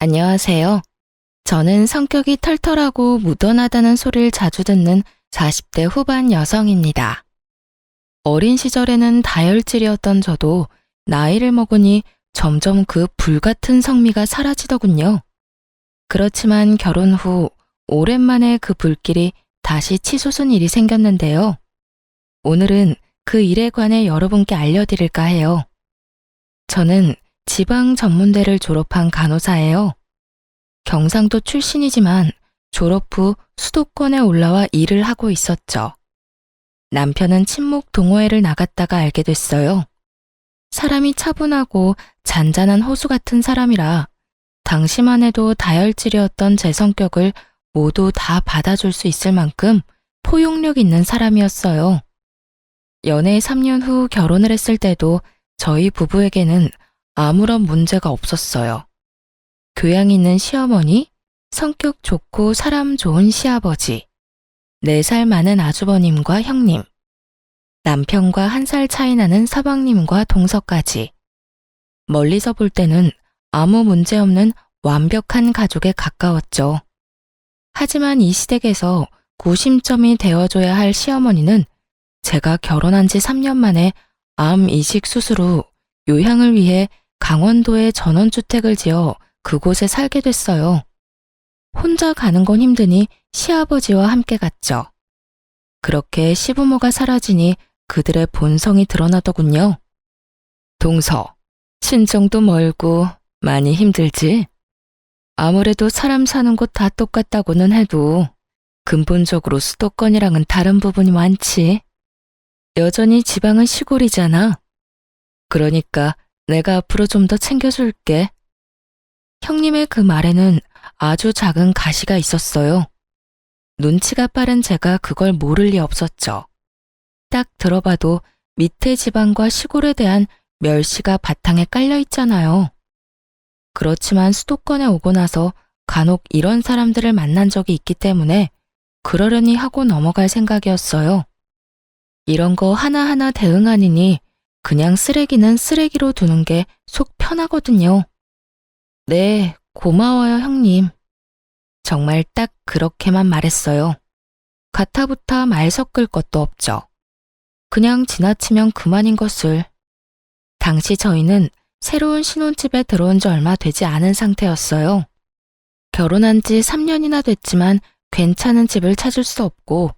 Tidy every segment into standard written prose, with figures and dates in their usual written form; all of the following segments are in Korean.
안녕하세요. 저는 성격이 털털하고 무던하다는 소리를 자주 듣는 40대 후반 여성입니다. 어린 시절에는 다혈질이었던 저도 나이를 먹으니 점점 그 불같은 성미가 사라지더군요. 그렇지만 결혼 후 오랜만에 그 불길이 다시 치솟은 일이 생겼는데요. 오늘은 그 일에 관해 여러분께 알려드릴까 해요. 저는 지방 전문대를 졸업한 간호사예요. 경상도 출신이지만 졸업 후 수도권에 올라와 일을 하고 있었죠. 남편은 친목 동호회를 나갔다가 알게 됐어요. 사람이 차분하고 잔잔한 호수 같은 사람이라 당시만 해도 다혈질이었던 제 성격을 모두 다 받아줄 수 있을 만큼 포용력 있는 사람이었어요. 연애 3년 후 결혼을 했을 때도 저희 부부에게는 아무런 문제가 없었어요. 교양 있는 시어머니, 성격 좋고 사람 좋은 시아버지, 4살 많은 아주버님과 형님, 남편과 1살 차이 나는 서방님과 동서까지. 멀리서 볼 때는 아무 문제 없는 완벽한 가족에 가까웠죠. 하지만 이 시댁에서 구심점이 되어줘야 할 시어머니는 제가 결혼한 지 3년 만에 암 이식 수술 후 요양을 위해 강원도에 전원주택을 지어 그곳에 살게 됐어요. 혼자 가는 건 힘드니 시아버지와 함께 갔죠. 그렇게 시부모가 사라지니 그들의 본성이 드러나더군요. 동서, 친정도 멀고 많이 힘들지? 아무래도 사람 사는 곳 다 똑같다고는 해도 근본적으로 수도권이랑은 다른 부분이 많지. 여전히 지방은 시골이잖아. 그러니까 내가 앞으로 좀 더 챙겨줄게. 형님의 그 말에는 아주 작은 가시가 있었어요. 눈치가 빠른 제가 그걸 모를 리 없었죠. 딱 들어봐도 밑에 지방과 시골에 대한 멸시가 바탕에 깔려 있잖아요. 그렇지만 수도권에 오고 나서 간혹 이런 사람들을 만난 적이 있기 때문에 그러려니 하고 넘어갈 생각이었어요. 이런 거 하나하나 대응하느니 그냥 쓰레기는 쓰레기로 두는 게 속 편하거든요. 네, 고마워요, 형님. 정말 딱 그렇게만 말했어요. 가타부타 말 섞을 것도 없죠. 그냥 지나치면 그만인 것을. 당시 저희는 새로운 신혼집에 들어온 지 얼마 되지 않은 상태였어요. 결혼한 지 3년이나 됐지만 괜찮은 집을 찾을 수 없고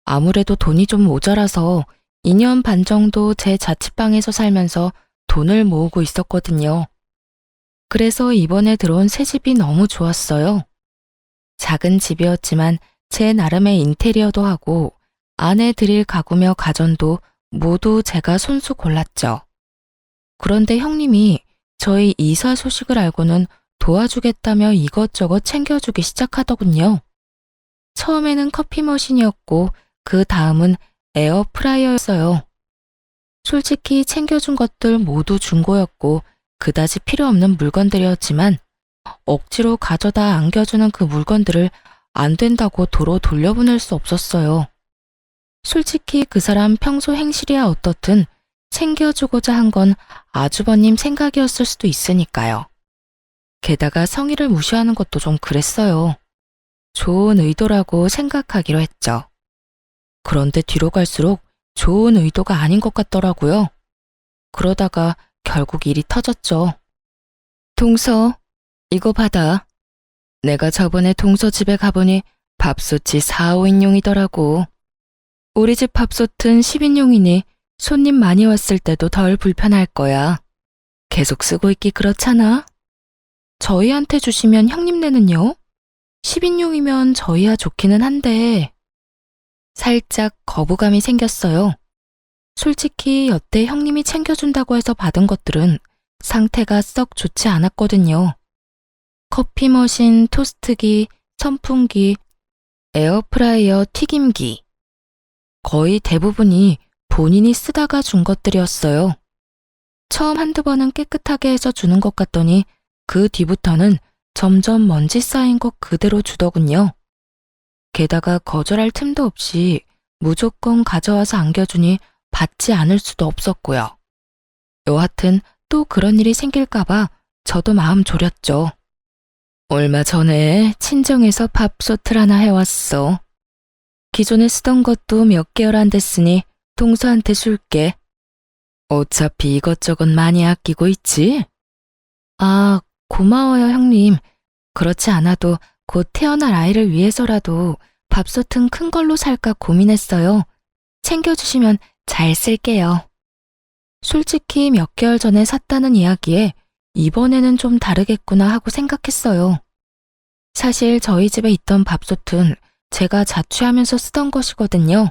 아무래도 돈이 좀 모자라서 2년 반 정도 제 자취방에서 살면서 돈을 모으고 있었거든요. 그래서 이번에 들어온 새 집이 너무 좋았어요. 작은 집이었지만 제 나름의 인테리어도 하고 안에 들일 가구며 가전도 모두 제가 손수 골랐죠. 그런데 형님이 저희 이사 소식을 알고는 도와주겠다며 이것저것 챙겨주기 시작하더군요. 처음에는 커피 머신이었고 그 다음은 에어프라이어였어요. 솔직히 챙겨준 것들 모두 중고였고 그다지 필요 없는 물건들이었지만 억지로 가져다 안겨주는 그 물건들을 안 된다고 도로 돌려보낼 수 없었어요. 솔직히 그 사람 평소 행실이야 어떻든 챙겨주고자 한 건 아주버님 생각이었을 수도 있으니까요. 게다가 성의를 무시하는 것도 좀 그랬어요. 좋은 의도라고 생각하기로 했죠. 그런데 뒤로 갈수록 좋은 의도가 아닌 것 같더라고요. 그러다가 결국 일이 터졌죠. 동서, 이거 받아. 내가 저번에 동서 집에 가보니 밥솥이 4, 5인용이더라고. 우리 집 밥솥은 10인용이니 손님 많이 왔을 때도 덜 불편할 거야. 계속 쓰고 있기 그렇잖아. 저희한테 주시면 형님네는요? 10인용이면 저희야 좋기는 한데. 살짝 거부감이 생겼어요. 솔직히 여태 형님이 챙겨준다고 해서 받은 것들은 상태가 썩 좋지 않았거든요. 커피 머신, 토스트기, 선풍기, 에어프라이어, 튀김기. 거의 대부분이 본인이 쓰다가 준 것들이었어요. 처음 한두 번은 깨끗하게 해서 주는 것 같더니 그 뒤부터는 점점 먼지 쌓인 것 그대로 주더군요. 게다가 거절할 틈도 없이 무조건 가져와서 안겨주니 받지 않을 수도 없었고요. 여하튼 또 그런 일이 생길까봐 저도 마음 졸였죠. 얼마 전에 친정에서 밥솥을 하나 해왔어. 기존에 쓰던 것도 몇 개월 안 됐으니 동서한테 줄게. 어차피 이것저것 많이 아끼고 있지? 아, 고마워요, 형님. 그렇지 않아도 곧 태어날 아이를 위해서라도 밥솥은 큰 걸로 살까 고민했어요. 챙겨주시면 잘 쓸게요. 솔직히 몇 개월 전에 샀다는 이야기에 이번에는 좀 다르겠구나 하고 생각했어요. 사실 저희 집에 있던 밥솥은 제가 자취하면서 쓰던 것이거든요.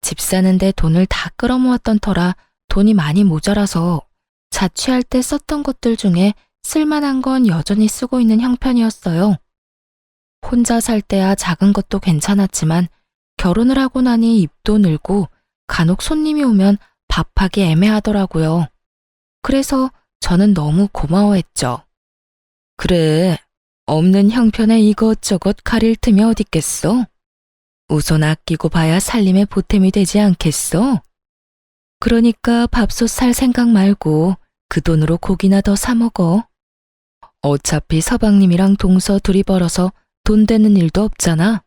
집 사는데 돈을 다 끌어모았던 터라 돈이 많이 모자라서 자취할 때 썼던 것들 중에 쓸만한 건 여전히 쓰고 있는 형편이었어요. 혼자 살 때야 작은 것도 괜찮았지만 결혼을 하고 나니 입도 늘고 간혹 손님이 오면 밥하기 애매하더라고요. 그래서 저는 너무 고마워했죠. 그래, 없는 형편에 이것저것 가릴 틈이 어딨겠어? 우선 아끼고 봐야 살림에 보탬이 되지 않겠어? 그러니까 밥솥 살 생각 말고 그 돈으로 고기나 더 사 먹어. 어차피 서방님이랑 동서 둘이 벌어서 돈 되는 일도 없잖아.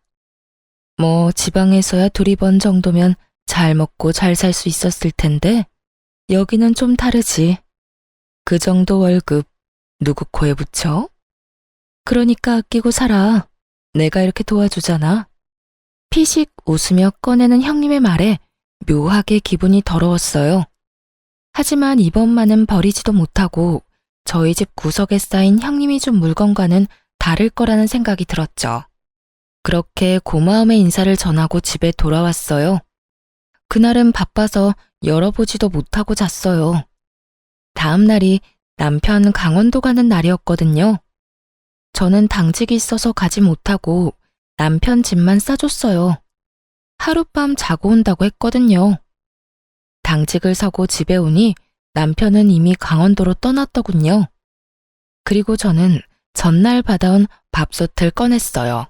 뭐 지방에서야 둘이 번 정도면 잘 먹고 잘 살 수 있었을 텐데 여기는 좀 다르지. 그 정도 월급 누구 코에 붙여? 그러니까 아끼고 살아. 내가 이렇게 도와주잖아. 피식 웃으며 꺼내는 형님의 말에 묘하게 기분이 더러웠어요. 하지만 이번만은 버리지도 못하고 저희 집 구석에 쌓인 형님이 준 물건과는 다를 거라는 생각이 들었죠. 그렇게 고마움의 인사를 전하고 집에 돌아왔어요. 그날은 바빠서 열어보지도 못하고 잤어요. 다음 날이 남편 강원도 가는 날이었거든요. 저는 당직이 있어서 가지 못하고 남편 집만 싸줬어요. 하룻밤 자고 온다고 했거든요. 당직을 서고 집에 오니 남편은 이미 강원도로 떠났더군요. 그리고 저는 전날 받아온 밥솥을 꺼냈어요.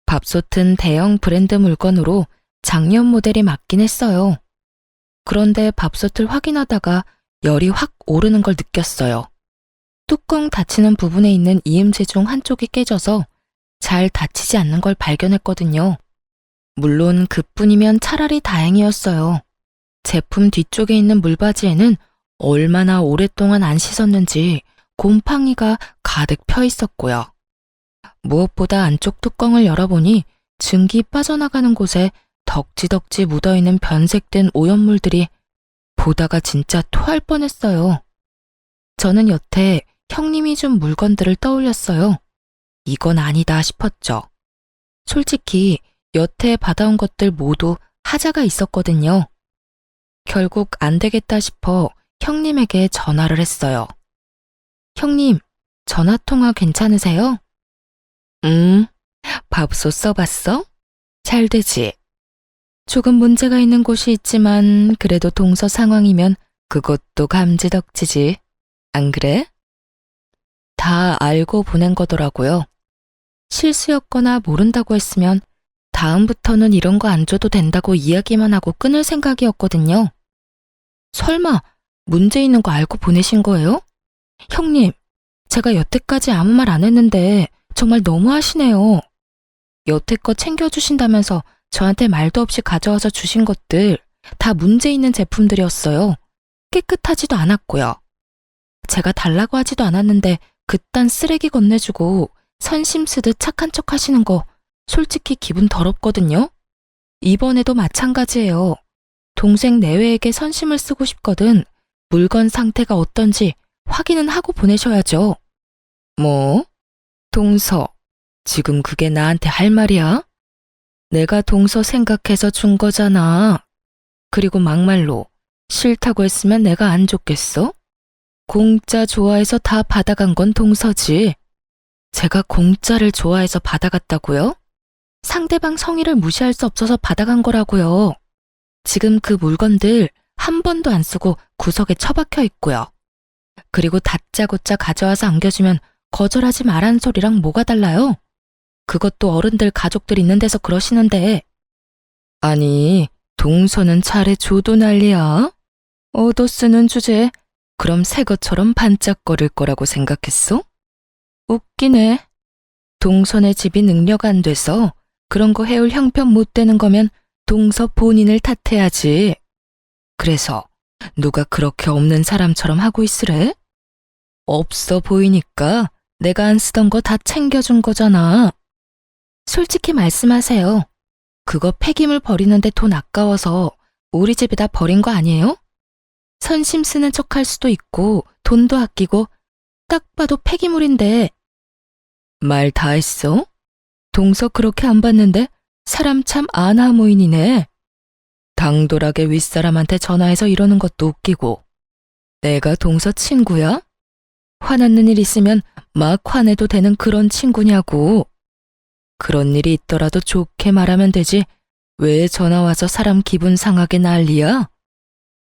밥솥은 대형 브랜드 물건으로 작년 모델이 맞긴 했어요. 그런데 밥솥을 확인하다가 열이 확 오르는 걸 느꼈어요. 뚜껑 닫히는 부분에 있는 이음새 중 한쪽이 깨져서 잘 닫히지 않는 걸 발견했거든요. 물론 그뿐이면 차라리 다행이었어요. 제품 뒤쪽에 있는 물바지에는 얼마나 오랫동안 안 씻었는지 곰팡이가 가득 펴 있었고요. 무엇보다 안쪽 뚜껑을 열어보니 증기 빠져나가는 곳에 덕지덕지 묻어있는 변색된 오염물들이 보다가 진짜 토할 뻔했어요. 저는 여태 형님이 준 물건들을 떠올렸어요. 이건 아니다 싶었죠. 솔직히 여태 받아온 것들 모두 하자가 있었거든요. 결국 안 되겠다 싶어 형님에게 전화를 했어요. 형님, 전화통화 괜찮으세요? 밥솥 써봤어? 잘 되지? 조금 문제가 있는 곳이 있지만 그래도 동서 상황이면 그것도 감지덕지지. 안 그래? 다 알고 보낸 거더라고요. 실수였거나 모른다고 했으면 다음부터는 이런 거 안 줘도 된다고 이야기만 하고 끊을 생각이었거든요. 설마 문제 있는 거 알고 보내신 거예요? 형님, 제가 여태까지 아무 말 안 했는데 정말 너무하시네요. 여태껏 챙겨주신다면서 저한테 말도 없이 가져와서 주신 것들 다 문제 있는 제품들이었어요. 깨끗하지도 않았고요. 제가 달라고 하지도 않았는데 그딴 쓰레기 건네주고 선심 쓰듯 착한 척 하시는 거 솔직히 기분 더럽거든요. 이번에도 마찬가지예요. 동생 내외에게 선심을 쓰고 싶거든 물건 상태가 어떤지 확인은 하고 보내셔야죠. 뭐? 동서, 지금 그게 나한테 할 말이야? 내가 동서 생각해서 준 거잖아. 그리고 막말로 싫다고 했으면 내가 안 줬겠어? 공짜 좋아해서 다 받아간 건 동서지. 제가 공짜를 좋아해서 받아갔다고요? 상대방 성의를 무시할 수 없어서 받아간 거라고요. 지금 그 물건들 한 번도 안 쓰고 구석에 처박혀 있고요. 그리고 다짜고짜 가져와서 안겨주면 거절하지 말라는 소리랑 뭐가 달라요? 그것도 어른들 가족들 있는 데서 그러시는데. 아니, 동서는 잘해줘도 난리야? 얻어쓰는 주제 그럼 새 것처럼 반짝거릴 거라고 생각했어? 웃기네. 동선의 집이 능력 안 돼서 그런 거 해올 형편 못 되는 거면 동서 본인을 탓해야지. 그래서 누가 그렇게 없는 사람처럼 하고 있으래? 없어 보이니까 내가 안 쓰던 거 다 챙겨준 거잖아. 솔직히 말씀하세요. 그거 폐기물 버리는데 돈 아까워서 우리 집에다 버린 거 아니에요? 선심 쓰는 척 할 수도 있고 돈도 아끼고 딱 봐도 폐기물인데. 말 다 했어? 동서 그렇게 안 봤는데 사람 참 아나무인이네. 당돌하게 윗사람한테 전화해서 이러는 것도 웃기고. 내가 동서 친구야? 화났는 일 있으면 막 화내도 되는 그런 친구냐고. 그런 일이 있더라도 좋게 말하면 되지 왜 전화 와서 사람 기분 상하게 난리야?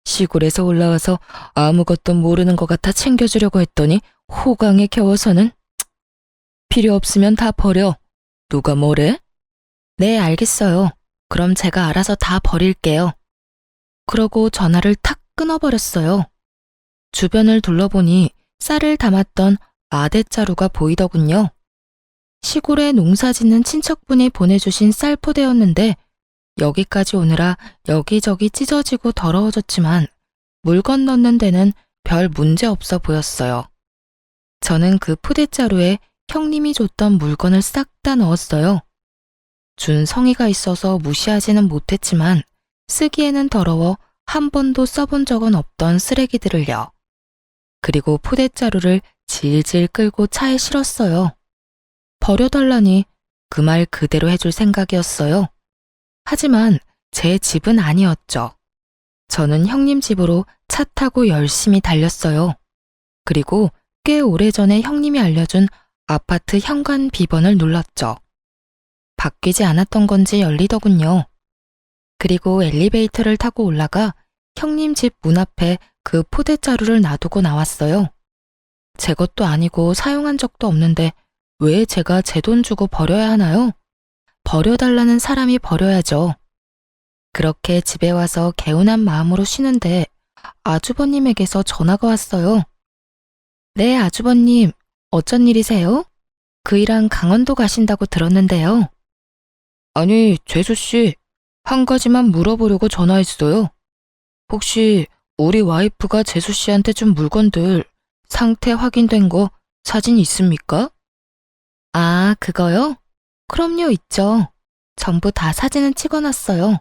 시골에서 올라와서 아무것도 모르는 것 같아 챙겨주려고 했더니 호강에 겨워서는. 필요 없으면 다 버려. 누가 뭐래? 네, 알겠어요. 그럼 제가 알아서 다 버릴게요. 그러고 전화를 탁 끊어버렸어요. 주변을 둘러보니 쌀을 담았던 아대자루가 보이더군요. 시골에 농사 짓는 친척분이 보내주신 쌀 포대였는데 여기까지 오느라 여기저기 찢어지고 더러워졌지만 물건 넣는 데는 별 문제 없어 보였어요. 저는 그 포대자루에 형님이 줬던 물건을 싹 다 넣었어요. 준 성의가 있어서 무시하지는 못했지만 쓰기에는 더러워 한 번도 써본 적은 없던 쓰레기들을요. 그리고 포대자루를 질질 끌고 차에 실었어요. 버려달라니 그 말 그대로 해줄 생각이었어요. 하지만 제 집은 아니었죠. 저는 형님 집으로 차 타고 열심히 달렸어요. 그리고 꽤 오래전에 형님이 알려준 아파트 현관 비번을 눌렀죠. 바뀌지 않았던 건지 열리더군요. 그리고 엘리베이터를 타고 올라가 형님 집 문 앞에 그 포대자루를 놔두고 나왔어요. 제 것도 아니고 사용한 적도 없는데 왜 제가 제 돈 주고 버려야 하나요? 버려달라는 사람이 버려야죠. 그렇게 집에 와서 개운한 마음으로 쉬는데 아주버님에게서 전화가 왔어요. 네, 아주버님. 어쩐 일이세요? 그 일랑 강원도 가신다고 들었는데요. 아니, 재수씨. 한 가지만 물어보려고 전화했어요. 혹시 우리 와이프가 재수씨한테 준 물건들 상태 확인된 거 사진 있습니까? 아, 그거요? 그럼요, 있죠. 전부 다 사진은 찍어놨어요.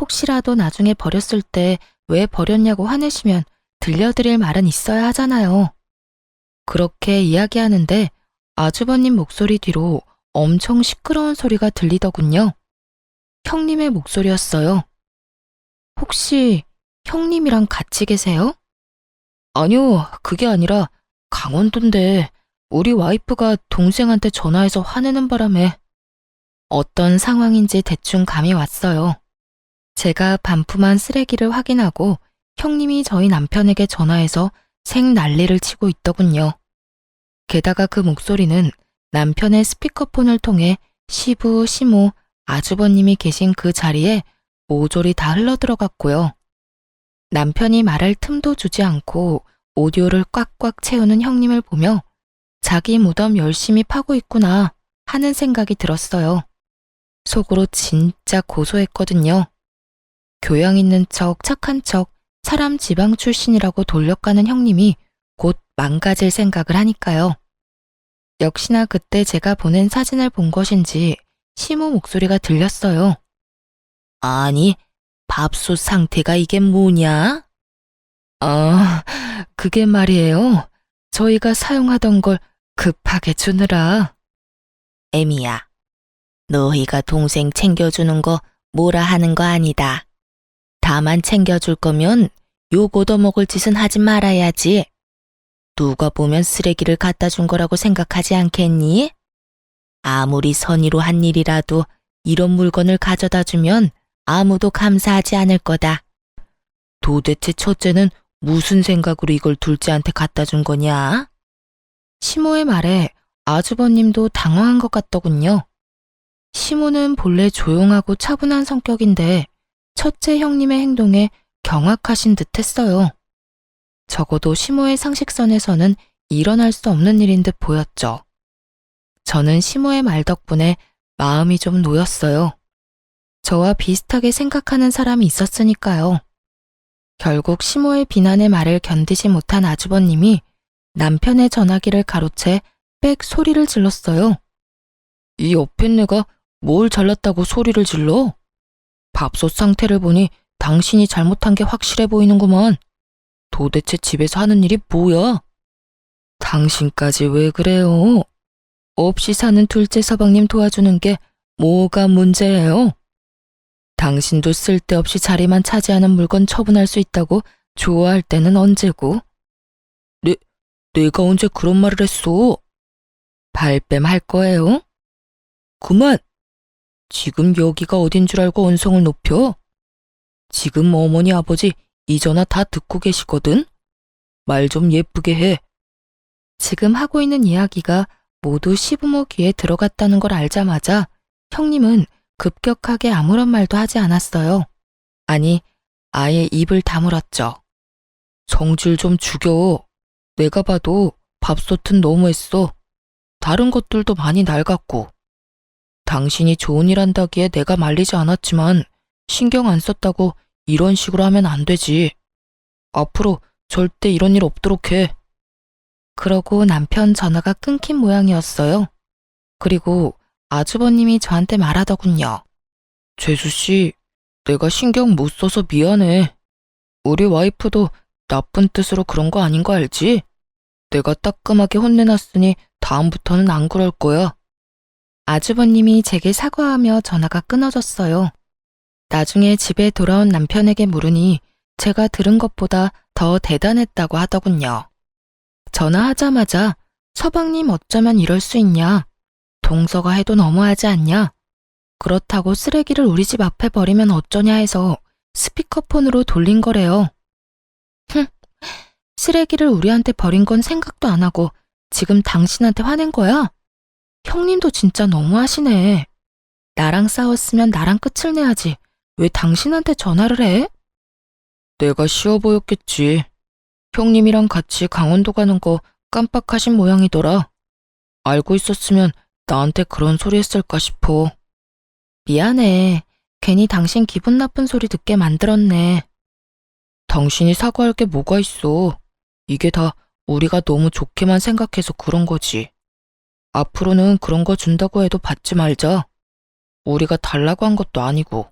혹시라도 나중에 버렸을 때 왜 버렸냐고 화내시면 들려드릴 말은 있어야 하잖아요. 그렇게 이야기하는데 아주버님 목소리 뒤로 엄청 시끄러운 소리가 들리더군요. 형님의 목소리였어요. 혹시 형님이랑 같이 계세요? 아니요, 그게 아니라 강원도인데 우리 와이프가 동생한테 전화해서 화내는 바람에. 어떤 상황인지 대충 감이 왔어요. 제가 반품한 쓰레기를 확인하고 형님이 저희 남편에게 전화해서 생난리를 치고 있더군요. 게다가 그 목소리는 남편의 스피커폰을 통해 시부, 시모, 아주버님이 계신 그 자리에 모조리 다 흘러들어갔고요. 남편이 말할 틈도 주지 않고 오디오를 꽉꽉 채우는 형님을 보며 자기 무덤 열심히 파고 있구나 하는 생각이 들었어요. 속으로 진짜 고소했거든요. 교양 있는 척, 착한 척, 사람 지방 출신이라고 돌려가는 형님이 곧 망가질 생각을 하니까요. 역시나 그때 제가 보낸 사진을 본 것인지 시모 목소리가 들렸어요. 아니, 밥솥 상태가 이게 뭐냐? 아, 그게 말이에요. 저희가 사용하던 걸 급하게 주느라. 애미야, 너희가 동생 챙겨주는 거 뭐라 하는 거 아니다. 다만 챙겨줄 거면 욕 얻어먹을 짓은 하지 말아야지. 누가 보면 쓰레기를 갖다 준 거라고 생각하지 않겠니? 아무리 선의로 한 일이라도 이런 물건을 가져다 주면 아무도 감사하지 않을 거다. 도대체 첫째는 무슨 생각으로 이걸 둘째한테 갖다 준 거냐? 시모의 말에 아주버님도 당황한 것 같더군요. 시모는 본래 조용하고 차분한 성격인데 첫째 형님의 행동에 경악하신 듯 했어요. 적어도 시모의 상식선에서는 일어날 수 없는 일인 듯 보였죠. 저는 시모의 말 덕분에 마음이 좀 놓였어요. 저와 비슷하게 생각하는 사람이 있었으니까요. 결국 시모의 비난의 말을 견디지 못한 아주버님이 남편의 전화기를 가로채 빽 소리를 질렀어요. 이 옆에 내가 뭘 잘났다고 소리를 질러? 밥솥 상태를 보니 당신이 잘못한 게 확실해 보이는구먼. 도대체 집에서 하는 일이 뭐야? 당신까지 왜 그래요? 없이 사는 둘째 서방님 도와주는 게 뭐가 문제예요? 당신도 쓸데없이 자리만 차지하는 물건 처분할 수 있다고 좋아할 때는 언제고? 내가 언제 그런 말을 했어? 발뺌 할 거예요? 그만! 지금 여기가 어딘 줄 알고 언성을 높여? 지금 어머니 아버지 이 전화 다 듣고 계시거든? 말 좀 예쁘게 해. 지금 하고 있는 이야기가 모두 시부모 귀에 들어갔다는 걸 알자마자 형님은 급격하게 아무런 말도 하지 않았어요. 아니, 아예 입을 다물었죠. 성질 좀 죽여. 내가 봐도 밥솥은 너무했어. 다른 것들도 많이 낡았고. 당신이 좋은 일 한다기에 내가 말리지 않았지만 신경 안 썼다고 이런 식으로 하면 안 되지. 앞으로 절대 이런 일 없도록 해. 그러고 남편 전화가 끊긴 모양이었어요. 그리고 아주버님이 저한테 말하더군요. 재수씨, 내가 신경 못 써서 미안해. 우리 와이프도 나쁜 뜻으로 그런 거 아닌 거 알지? 내가 따끔하게 혼내놨으니 다음부터는 안 그럴 거야. 아주버님이 제게 사과하며 전화가 끊어졌어요. 나중에 집에 돌아온 남편에게 물으니 제가 들은 것보다 더 대단했다고 하더군요. 전화하자마자 서방님 어쩌면 이럴 수 있냐? 동서가 해도 너무하지 않냐? 그렇다고 쓰레기를 우리 집 앞에 버리면 어쩌냐 해서 스피커폰으로 돌린 거래요. 쓰레기를 우리한테 버린 건 생각도 안 하고 지금 당신한테 화낸 거야? 형님도 진짜 너무하시네. 나랑 싸웠으면 나랑 끝을 내야지. 왜 당신한테 전화를 해? 내가 쉬워 보였겠지. 형님이랑 같이 강원도 가는 거 깜빡하신 모양이더라. 알고 있었으면 나한테 그런 소리 했을까 싶어. 미안해. 괜히 당신 기분 나쁜 소리 듣게 만들었네. 당신이 사과할 게 뭐가 있어. 이게 다 우리가 너무 좋게만 생각해서 그런 거지. 앞으로는 그런 거 준다고 해도 받지 말자. 우리가 달라고 한 것도 아니고.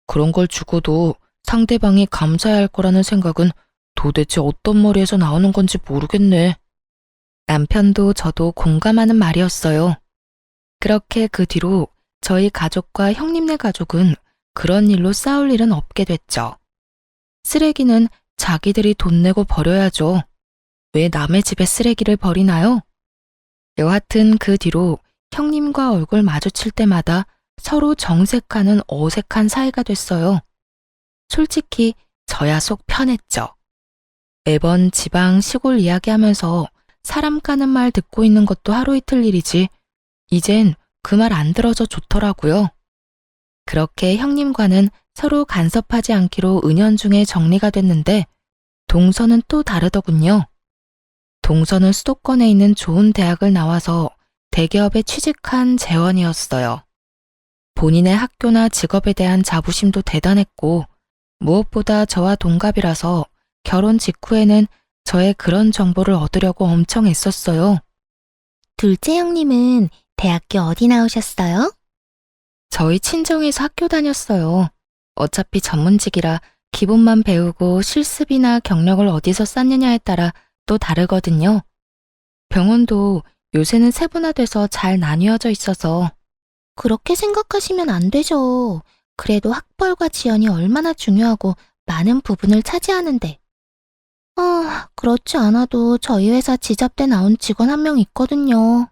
그런 걸 주고도 상대방이 감사해야 할 거라는 생각은 도대체 어떤 머리에서 나오는 건지 모르겠네. 남편도 저도 공감하는 말이었어요. 그렇게 그 뒤로 저희 가족과 형님네 가족은 그런 일로 싸울 일은 없게 됐죠. 쓰레기는 자기들이 돈 내고 버려야죠. 왜 남의 집에 쓰레기를 버리나요? 여하튼 그 뒤로 형님과 얼굴 마주칠 때마다 서로 정색하는 어색한 사이가 됐어요. 솔직히 저야 속 편했죠. 매번 지방 시골 이야기하면서 사람 까는 말 듣고 있는 것도 하루 이틀 일이지 이젠 그 말 안 들어져 좋더라고요. 그렇게 형님과는 서로 간섭하지 않기로 은연중에 정리가 됐는데 동서는 또 다르더군요. 동서는 수도권에 있는 좋은 대학을 나와서 대기업에 취직한 재원이었어요. 본인의 학교나 직업에 대한 자부심도 대단했고 무엇보다 저와 동갑이라서 결혼 직후에는 저의 그런 정보를 얻으려고 엄청 애썼어요. 둘째 형님은 대학교 어디 나오셨어요? 저희 친정에서 학교 다녔어요. 어차피 전문직이라 기본만 배우고 실습이나 경력을 어디서 쌓느냐에 따라 또 다르거든요. 병원도 요새는 세분화돼서 잘 나뉘어져 있어서. 그렇게 생각하시면 안 되죠. 그래도 학벌과 지연이 얼마나 중요하고 많은 부분을 차지하는데. 그렇지 않아도 저희 회사 지잡대 나온 직원 한 명 있거든요.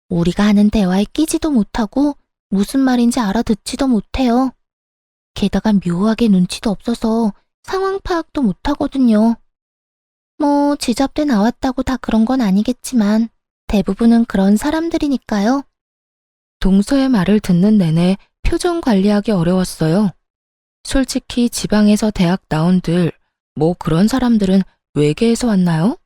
우리가 하는 대화에 끼지도 못하고 무슨 말인지 알아듣지도 못해요. 게다가 묘하게 눈치도 없어서 상황 파악도 못하거든요. 뭐 지잡대 나왔다고 다 그런 건 아니겠지만 대부분은 그런 사람들이니까요. 동서의 말을 듣는 내내 표정 관리하기 어려웠어요. 솔직히 지방에서 대학 나온들 뭐 그런 사람들은 외계에서 왔나요?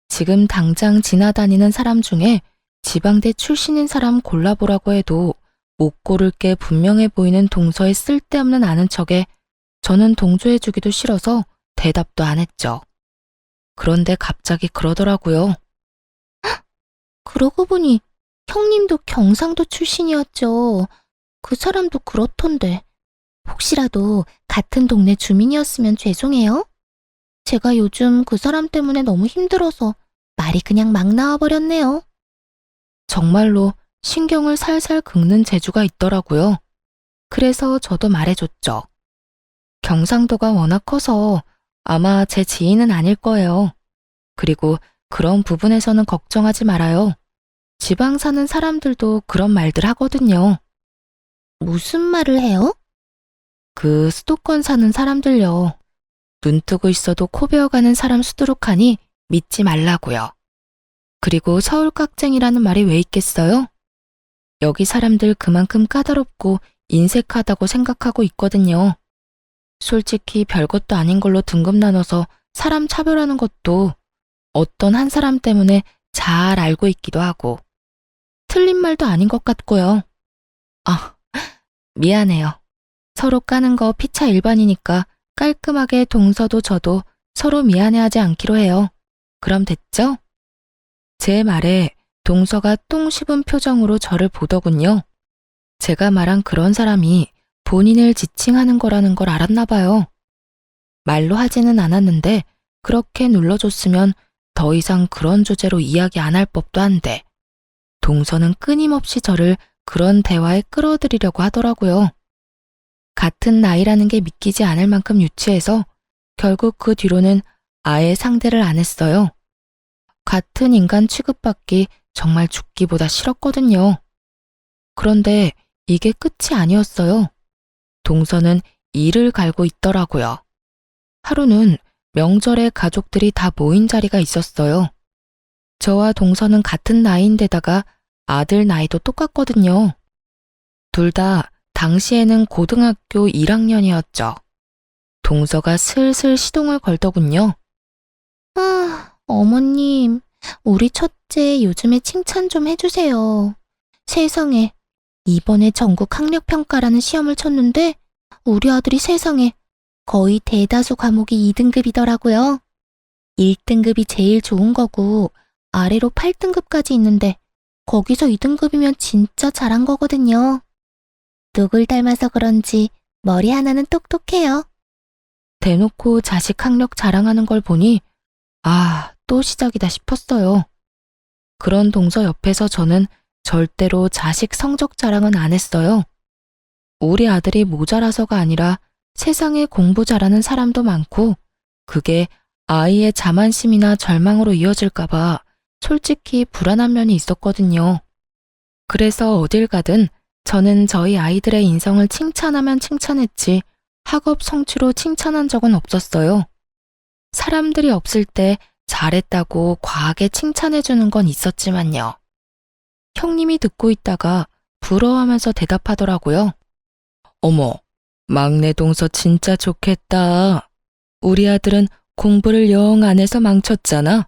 지금 당장 지나다니는 사람 중에 지방대 출신인 사람 골라보라고 해도 못 고를 게 분명해 보이는 동서에 쓸데없는 아는 척에 저는 동조해주기도 싫어서 대답도 안 했죠. 그런데 갑자기 그러더라고요. 그러고 보니 형님도 경상도 출신이었죠. 그 사람도 그렇던데. 혹시라도 같은 동네 주민이었으면 죄송해요. 제가 요즘 그 사람 때문에 너무 힘들어서 말이 그냥 막 나와버렸네요. 정말로 신경을 살살 긁는 재주가 있더라고요. 그래서 저도 말해줬죠. 경상도가 워낙 커서 아마 제 지인은 아닐 거예요. 그리고 그런 부분에서는 걱정하지 말아요. 지방 사는 사람들도 그런 말들 하거든요. 무슨 말을 해요? 그 수도권 사는 사람들요. 눈 뜨고 있어도 코 베어가는 사람 수두룩하니 믿지 말라고요. 그리고 서울 깍쟁이라는 말이 왜 있겠어요? 여기 사람들 그만큼 까다롭고 인색하다고 생각하고 있거든요. 솔직히 별것도 아닌 걸로 등급 나눠서 사람 차별하는 것도 어떤 한 사람 때문에 잘 알고 있기도 하고 틀린 말도 아닌 것 같고요. 아, 미안해요. 서로 까는 거 피차 일반이니까 깔끔하게 동서도 저도 서로 미안해하지 않기로 해요. 그럼 됐죠? 제 말에 동서가 똥 씹은 표정으로 저를 보더군요. 제가 말한 그런 사람이 본인을 지칭하는 거라는 걸 알았나 봐요. 말로 하지는 않았는데 그렇게 눌러줬으면 더 이상 그런 주제로 이야기 안 할 법도 한데 동서는 끊임없이 저를 그런 대화에 끌어들이려고 하더라고요. 같은 나이라는 게 믿기지 않을 만큼 유치해서 결국 그 뒤로는 아예 상대를 안 했어요. 같은 인간 취급받기 정말 죽기보다 싫었거든요. 그런데 이게 끝이 아니었어요. 동서는 이를 갈고 있더라고요. 하루는 명절에 가족들이 다 모인 자리가 있었어요. 저와 동서는 같은 나이인데다가 아들 나이도 똑같거든요. 둘 다 당시에는 고등학교 1학년이었죠. 동서가 슬슬 시동을 걸더군요. 어머님, 우리 첫째 요즘에 칭찬 좀 해주세요. 세상에, 이번에 전국 학력평가라는 시험을 쳤는데 우리 아들이 세상에 거의 대다수 과목이 2등급이더라고요. 1등급이 제일 좋은 거고 아래로 8등급까지 있는데 거기서 2등급이면 진짜 잘한 거거든요. 누굴 닮아서 그런지 머리 하나는 똑똑해요. 대놓고 자식 학력 자랑하는 걸 보니 아, 또 시작이다 싶었어요. 그런 동서 옆에서 저는 절대로 자식 성적 자랑은 안 했어요. 우리 아들이 모자라서가 아니라 세상에 공부 잘하는 사람도 많고 그게 아이의 자만심이나 절망으로 이어질까봐 솔직히 불안한 면이 있었거든요. 그래서 어딜 가든 저는 저희 아이들의 인성을 칭찬하면 칭찬했지 학업 성취로 칭찬한 적은 없었어요. 사람들이 없을 때 잘했다고 과하게 칭찬해주는 건 있었지만요. 형님이 듣고 있다가 부러워하면서 대답하더라고요. 어머, 막내 동서 진짜 좋겠다. 우리 아들은 공부를 영 안 해서 망쳤잖아.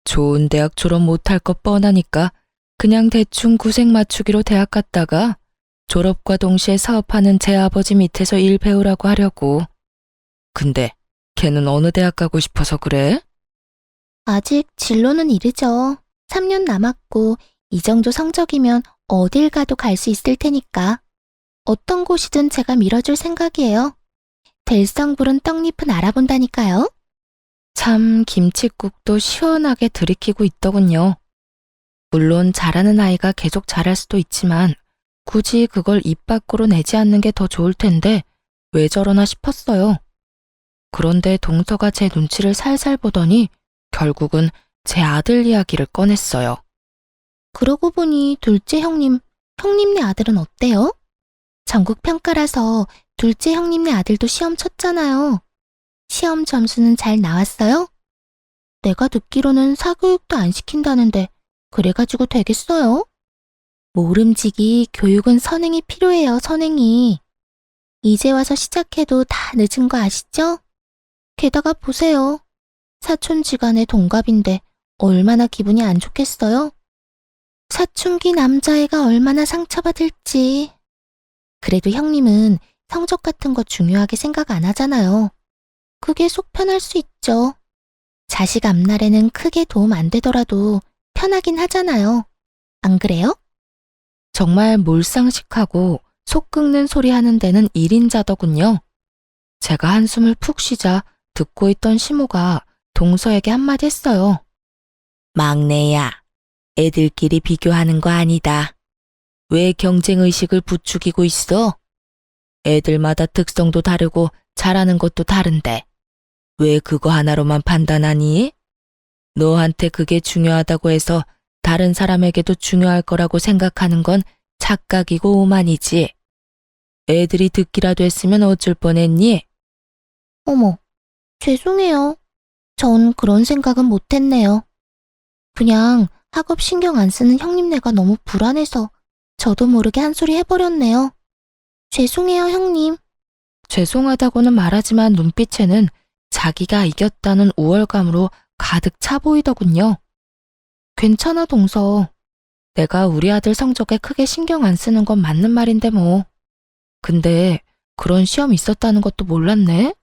좋은 대학 졸업 못할 것 뻔하니까 그냥 대충 구색 맞추기로 대학 갔다가 졸업과 동시에 사업하는 제 아버지 밑에서 일 배우라고 하려고. 근데 걔는 어느 대학 가고 싶어서 그래? 아직 진로는 이르죠. 3년 남았고 이 정도 성적이면 어딜 가도 갈 수 있을 테니까. 어떤 곳이든 제가 밀어줄 생각이에요. 될성부른 떡잎은 알아본다니까요. 참 김칫국도 시원하게 들이키고 있더군요. 물론 잘하는 아이가 계속 잘할 수도 있지만 굳이 그걸 입 밖으로 내지 않는 게 더 좋을 텐데 왜 저러나 싶었어요. 그런데 동서가 제 눈치를 살살 보더니 결국은 제 아들 이야기를 꺼냈어요. 그러고 보니 둘째 형님네 아들은 어때요? 전국 평가라서 둘째 형님네 아들도 시험 쳤잖아요. 시험 점수는 잘 나왔어요? 내가 듣기로는 사교육도 안 시킨다는데 그래가지고 되겠어요? 모름지기 교육은 선행이 필요해요, 선행이. 이제 와서 시작해도 다 늦은 거 아시죠? 게다가 보세요. 사촌지간의 동갑인데 얼마나 기분이 안 좋겠어요? 사춘기 남자애가 얼마나 상처받을지. 그래도 형님은 성적 같은 거 중요하게 생각 안 하잖아요. 그게 속 편할 수 있죠. 자식 앞날에는 크게 도움 안 되더라도 편하긴 하잖아요. 안 그래요? 정말 몰상식하고 속 끓는 소리 하는 데는 1인자더군요. 제가 한숨을 푹 쉬자 듣고 있던 시모가 동서에게 한마디 했어요. 막내야, 애들끼리 비교하는 거 아니다. 왜 경쟁의식을 부추기고 있어? 애들마다 특성도 다르고 잘하는 것도 다른데 왜 그거 하나로만 판단하니? 너한테 그게 중요하다고 해서 다른 사람에게도 중요할 거라고 생각하는 건 착각이고 오만이지. 애들이 듣기라도 했으면 어쩔 뻔했니? 어머, 죄송해요. 전 그런 생각은 못했네요. 그냥 학업 신경 안 쓰는 형님네가 너무 불안해서 저도 모르게 한 소리 해버렸네요. 죄송해요, 형님. 죄송하다고는 말하지만 눈빛에는 자기가 이겼다는 우월감으로 가득 차 보이더군요. 괜찮아, 동서. 내가 우리 아들 성적에 크게 신경 안 쓰는 건 맞는 말인데 뭐. 근데 그런 시험 있었다는 것도 몰랐네?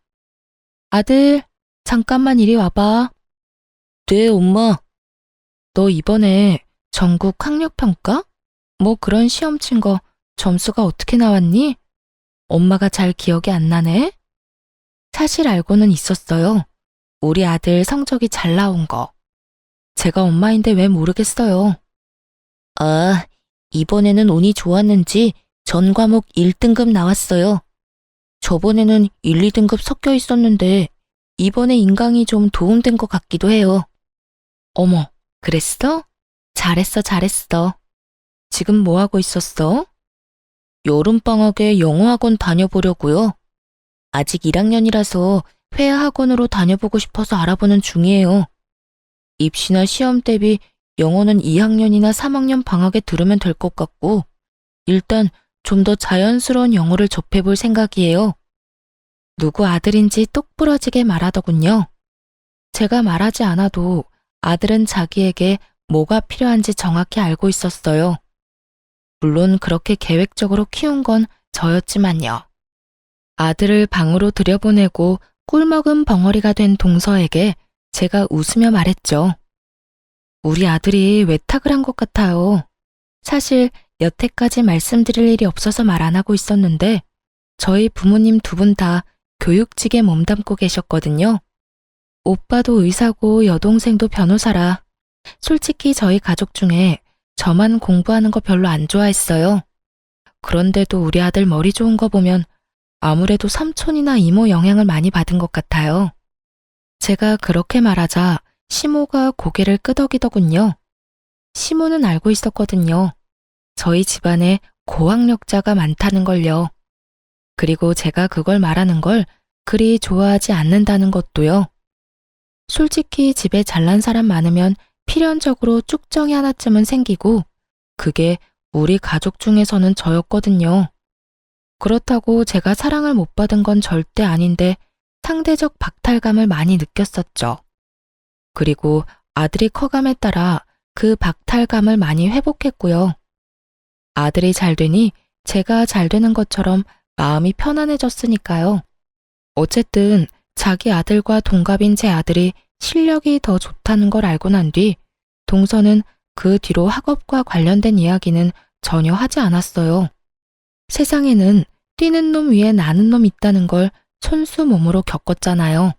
아들, 잠깐만 이리 와봐. 네, 엄마. 너 이번에 전국 학력평가? 뭐 그런 시험 친 거 점수가 어떻게 나왔니? 엄마가 잘 기억이 안 나네? 사실 알고는 있었어요. 우리 아들 성적이 잘 나온 거. 제가 엄마인데 왜 모르겠어요. 아, 이번에는 운이 좋았는지 전 과목 1등급 나왔어요. 저번에는 1, 2등급 섞여 있었는데 이번에 인강이 좀 도움된 것 같기도 해요. 어머, 그랬어? 잘했어, 잘했어. 지금 뭐 하고 있었어? 여름방학에 영어학원 다녀보려고요. 아직 1학년이라서 회화학원으로 다녀보고 싶어서 알아보는 중이에요. 입시나 시험 대비 영어는 2학년이나 3학년 방학에 들으면 될 것 같고, 일단 좀 더 자연스러운 영어를 접해볼 생각이에요. 누구 아들인지 똑부러지게 말하더군요. 제가 말하지 않아도 아들은 자기에게 뭐가 필요한지 정확히 알고 있었어요. 물론 그렇게 계획적으로 키운 건 저였지만요. 아들을 방으로 들여보내고 꿀먹은 벙어리가 된 동서에게 제가 웃으며 말했죠. 우리 아들이 외탁을 한 것 같아요. 사실 여태까지 말씀드릴 일이 없어서 말 안 하고 있었는데 저희 부모님 두 분 다 교육직에 몸담고 계셨거든요. 오빠도 의사고 여동생도 변호사라. 솔직히 저희 가족 중에 저만 공부하는 거 별로 안 좋아했어요. 그런데도 우리 아들 머리 좋은 거 보면 아무래도 삼촌이나 이모 영향을 많이 받은 것 같아요. 제가 그렇게 말하자 시모가 고개를 끄덕이더군요. 시모는 알고 있었거든요. 저희 집안에 고학력자가 많다는 걸요. 그리고 제가 그걸 말하는 걸 그리 좋아하지 않는다는 것도요. 솔직히 집에 잘난 사람 많으면 필연적으로 쭉정이 하나쯤은 생기고 그게 우리 가족 중에서는 저였거든요. 그렇다고 제가 사랑을 못 받은 건 절대 아닌데 상대적 박탈감을 많이 느꼈었죠. 그리고 아들이 커감에 따라 그 박탈감을 많이 회복했고요. 아들이 잘 되니 제가 잘 되는 것처럼 마음이 편안해졌으니까요. 어쨌든 자기 아들과 동갑인 제 아들이 실력이 더 좋다는 걸 알고 난 뒤 동서는 그 뒤로 학업과 관련된 이야기는 전혀 하지 않았어요. 세상에는 뛰는 놈 위에 나는 놈 있다는 걸 손수 몸으로 겪었잖아요.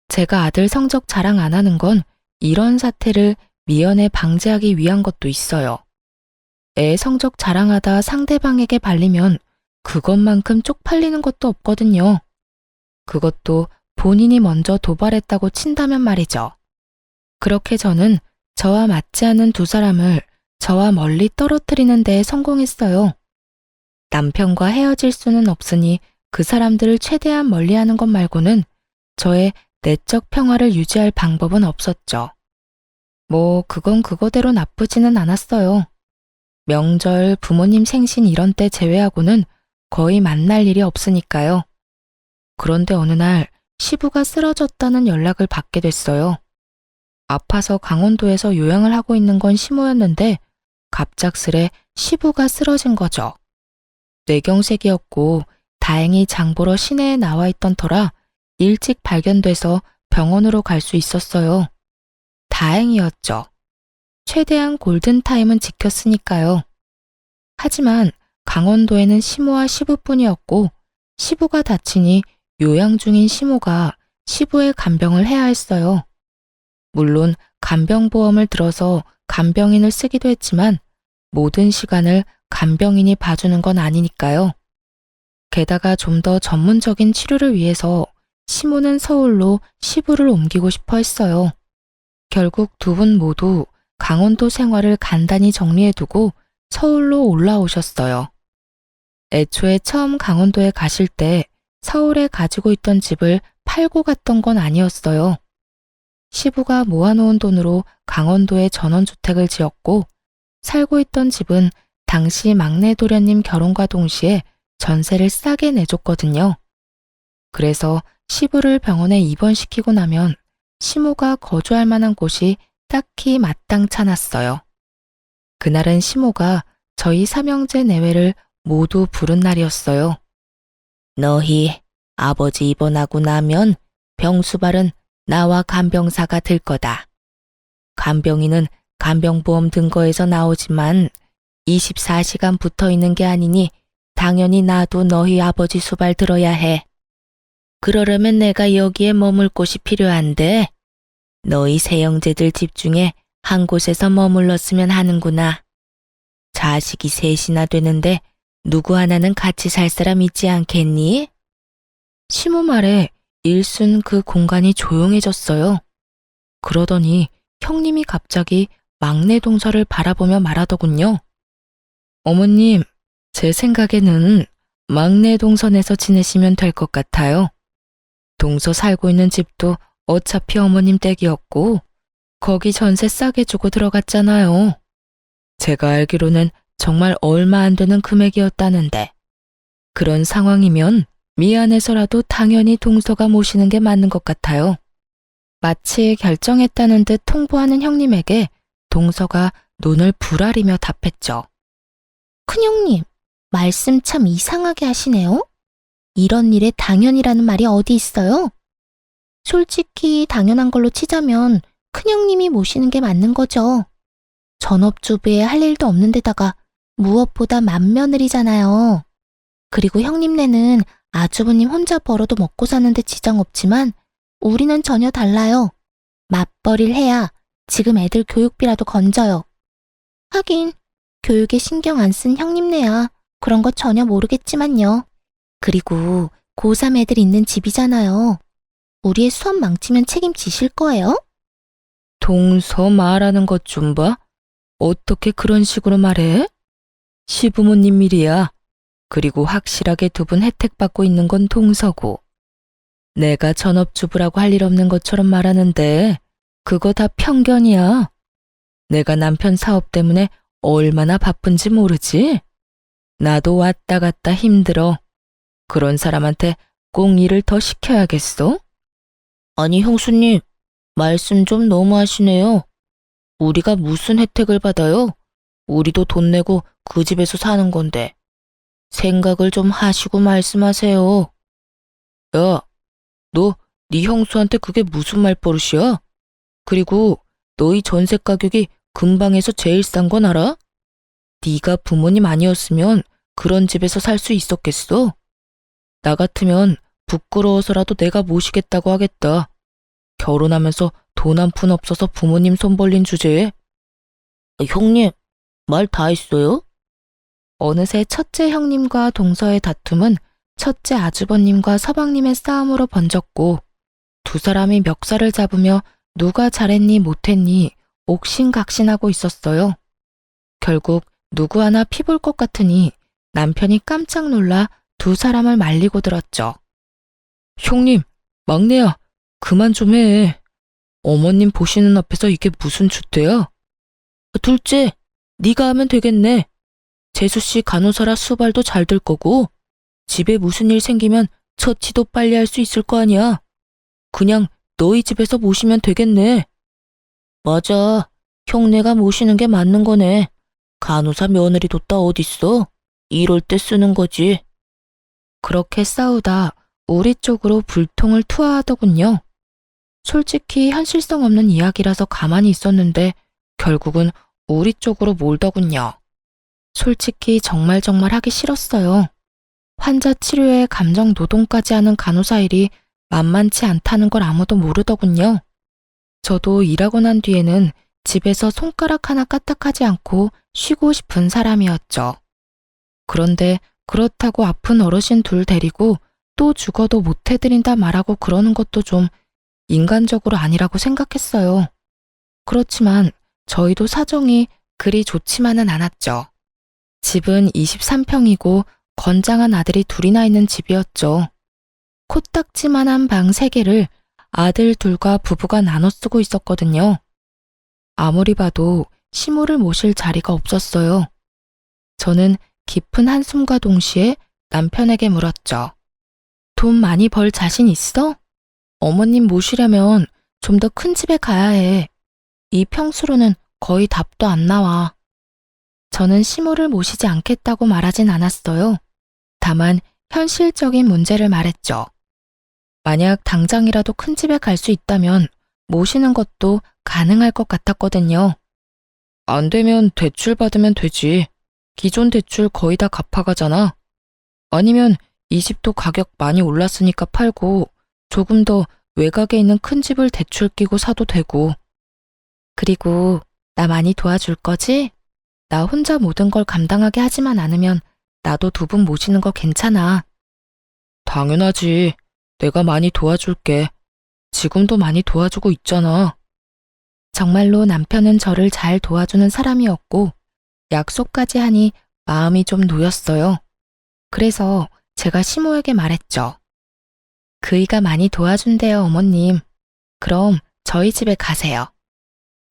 제가 아들 성적 자랑 안 하는 건 이런 사태를 미연에 방지하기 위한 것도 있어요. 애 성적 자랑하다 상대방에게 발리면 그것만큼 쪽팔리는 것도 없거든요. 그것도 본인이 먼저 도발했다고 친다면 말이죠. 그렇게 저는 저와 맞지 않는 두 사람을 저와 멀리 떨어뜨리는 데 성공했어요. 남편과 헤어질 수는 없으니 그 사람들을 최대한 멀리하는 것 말고는 저의 내적 평화를 유지할 방법은 없었죠. 뭐 그건 그거대로 나쁘지는 않았어요. 명절, 부모님 생신 이런 때 제외하고는 거의 만날 일이 없으니까요. 그런데 어느 날 시부가 쓰러졌다는 연락을 받게 됐어요. 아파서 강원도에서 요양을 하고 있는 건 시모였는데 갑작스레 시부가 쓰러진 거죠. 뇌경색이었고 다행히 장보러 시내에 나와 있던 터라 일찍 발견돼서 병원으로 갈 수 있었어요. 다행이었죠. 최대한 골든타임은 지켰으니까요. 하지만 강원도에는 시모와 시부뿐이었고 시부가 다치니 요양 중인 시모가 시부의 간병을 해야 했어요. 물론 간병보험을 들어서 간병인을 쓰기도 했지만 모든 시간을 간병인이 봐주는 건 아니니까요. 게다가 좀 더 전문적인 치료를 위해서 시모는 서울로 시부를 옮기고 싶어 했어요. 결국 두 분 모두 강원도 생활을 간단히 정리해두고 서울로 올라오셨어요. 애초에 처음 강원도에 가실 때 서울에 가지고 있던 집을 팔고 갔던 건 아니었어요. 시부가 모아놓은 돈으로 강원도에 전원주택을 지었고 살고 있던 집은 당시 막내 도련님 결혼과 동시에 전세를 싸게 내줬거든요. 그래서 시부를 병원에 입원시키고 나면 시모가 거주할 만한 곳이 딱히 마땅찮았어요. 그날은 시모가 저희 삼형제 내외를 모두 부른 날이었어요. 너희 아버지 입원하고 나면 병수발은 나와 간병사가 될 거다. 간병인은 간병보험 등거에서 나오지만 24시간 붙어 있는 게 아니니 당연히 나도 너희 아버지 수발 들어야 해. 그러려면 내가 여기에 머물 곳이 필요한데 너희 세 형제들 집 중에 한 곳에서 머물렀으면 하는구나. 자식이 셋이나 되는데 누구 하나는 같이 살 사람 있지 않겠니? 시모 말에 일순 그 공간이 조용해졌어요. 그러더니 형님이 갑자기 막내 동서를 바라보며 말하더군요. 어머님, 제 생각에는 막내 동선에서 지내시면 될 것 같아요. 동서 살고 있는 집도 어차피 어머님 댁이었고 거기 전세 싸게 주고 들어갔잖아요. 제가 알기로는 정말 얼마 안 되는 금액이었다는데 그런 상황이면 미안해서라도 당연히 동서가 모시는 게 맞는 것 같아요. 마치 결정했다는 듯 통보하는 형님에게 동서가 눈을 부라리며 답했죠. 큰형님, 말씀 참 이상하게 하시네요. 이런 일에 당연이라는 말이 어디 있어요? 솔직히 당연한 걸로 치자면 큰형님이 모시는 게 맞는 거죠. 전업주부에 할 일도 없는 데다가 무엇보다 맏며느리잖아요. 그리고 형님네는 아주버님 혼자 벌어도 먹고 사는데 지장 없지만 우리는 전혀 달라요. 맞벌이를 해야 지금 애들 교육비라도 건져요. 하긴 교육에 신경 안 쓴 형님네야 그런 거 전혀 모르겠지만요. 그리고 고3 애들 있는 집이잖아요. 우리의 수업 망치면 책임지실 거예요? 동서 말하는 것 좀 봐. 어떻게 그런 식으로 말해? 시부모님 일이야. 그리고 확실하게 두 분 혜택 받고 있는 건 동서고. 내가 전업주부라고 할 일 없는 것처럼 말하는데 그거 다 편견이야. 내가 남편 사업 때문에 얼마나 바쁜지 모르지? 나도 왔다 갔다 힘들어. 그런 사람한테 꼭 일을 더 시켜야겠어? 아니 형수님, 말씀 좀 너무하시네요. 우리가 무슨 혜택을 받아요? 우리도 돈 내고 그 집에서 사는 건데. 생각을 좀 하시고 말씀하세요. 야, 너 네 형수한테 그게 무슨 말버릇이야? 그리고 너희 전세 가격이 근방에서 제일 싼 건 알아? 네가 부모님 아니었으면 그런 집에서 살 수 있었겠어? 나 같으면 부끄러워서라도 내가 모시겠다고 하겠다. 결혼하면서 돈 한 푼 없어서 부모님 손 벌린 주제에. 형님, 말 다 했어요? 어느새 첫째 형님과 동서의 다툼은 첫째 아주버님과 서방님의 싸움으로 번졌고 두 사람이 멱살을 잡으며 누가 잘했니 못했니 옥신각신하고 있었어요. 결국 누구 하나 피볼 것 같으니 남편이 깜짝 놀라 두 사람을 말리고 들었죠. 형님, 막내야, 그만 좀 해. 어머님 보시는 앞에서 이게 무슨 주대야? 둘째, 네가 하면 되겠네. 재수씨 간호사라 수발도 잘 될 거고 집에 무슨 일 생기면 처치도 빨리 할 수 있을 거 아니야. 그냥 너희 집에서 모시면 되겠네. 맞아. 형네가 모시는 게 맞는 거네. 간호사 며느리 뒀다 어딨어? 이럴 때 쓰는 거지. 그렇게 싸우다 우리 쪽으로 불통을 투하하더군요. 솔직히 현실성 없는 이야기라서 가만히 있었는데 결국은 우리 쪽으로 몰더군요. 솔직히 정말 하기 싫었어요. 환자 치료에 감정 노동까지 하는 간호사 일이 만만치 않다는 걸 아무도 모르더군요. 저도 일하고 난 뒤에는 집에서 손가락 하나 까딱하지 않고 쉬고 싶은 사람이었죠. 그런데 그렇다고 아픈 어르신 둘 데리고 또 죽어도 못 해드린다 말하고 그러는 것도 좀 인간적으로 아니라고 생각했어요. 그렇지만 저희도 사정이 그리 좋지만은 않았죠. 집은 23평이고 건장한 아들이 둘이나 있는 집이었죠. 코딱지만한 방 3개를 아들 둘과 부부가 나눠 쓰고 있었거든요. 아무리 봐도 시모를 모실 자리가 없었어요. 저는 깊은 한숨과 동시에 남편에게 물었죠. 돈 많이 벌 자신 있어? 어머님 모시려면 좀 더 큰 집에 가야 해. 이 평수로는 거의 답도 안 나와. 저는 시모를 모시지 않겠다고 말하진 않았어요. 다만 현실적인 문제를 말했죠. 만약 당장이라도 큰 집에 갈 수 있다면 모시는 것도 가능할 것 같았거든요. 안 되면 대출 받으면 되지. 기존 대출 거의 다 갚아가잖아. 아니면 이 집도 가격 많이 올랐으니까 팔고 조금 더 외곽에 있는 큰 집을 대출 끼고 사도 되고. 그리고 나 많이 도와줄 거지? 나 혼자 모든 걸 감당하게 하지만 않으면 나도 2분 모시는 거 괜찮아. 당연하지. 내가 많이 도와줄게. 지금도 많이 도와주고 있잖아. 정말로 남편은 저를 잘 도와주는 사람이었고 약속까지 하니 마음이 좀 놓였어요. 그래서 제가 시모에게 말했죠. 그이가 많이 도와준대요, 어머님. 그럼 저희 집에 가세요.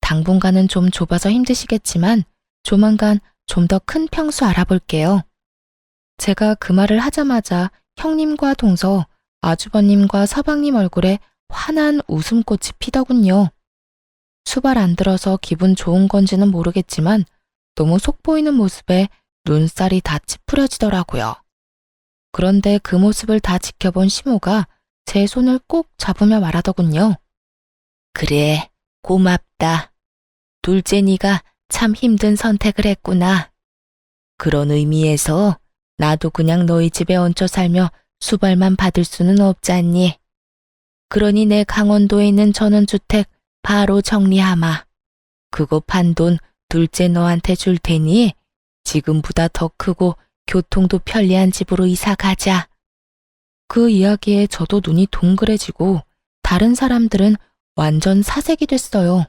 당분간은 좀 좁아서 힘드시겠지만 조만간 좀 더 큰 평수 알아볼게요. 제가 그 말을 하자마자 형님과 동서, 아주버님과 서방님 얼굴에 환한 웃음꽃이 피더군요. 수발 안 들어서 기분 좋은 건지는 모르겠지만 너무 속 보이는 모습에 눈살이 다 찌푸려지더라고요. 그런데 그 모습을 다 지켜본 시모가 제 손을 꼭 잡으며 말하더군요. 그래, 고맙다. 둘째 네가 참 힘든 선택을 했구나. 그런 의미에서 나도 그냥 너희 집에 얹혀 살며 수발만 받을 수는 없잖니. 그러니 내 강원도에 있는 전원주택 바로 정리하마. 그거 판 돈 둘째 너한테 줄 테니 지금보다 더 크고 교통도 편리한 집으로 이사 가자. 그 이야기에 저도 눈이 동그래지고 다른 사람들은 완전 사색이 됐어요.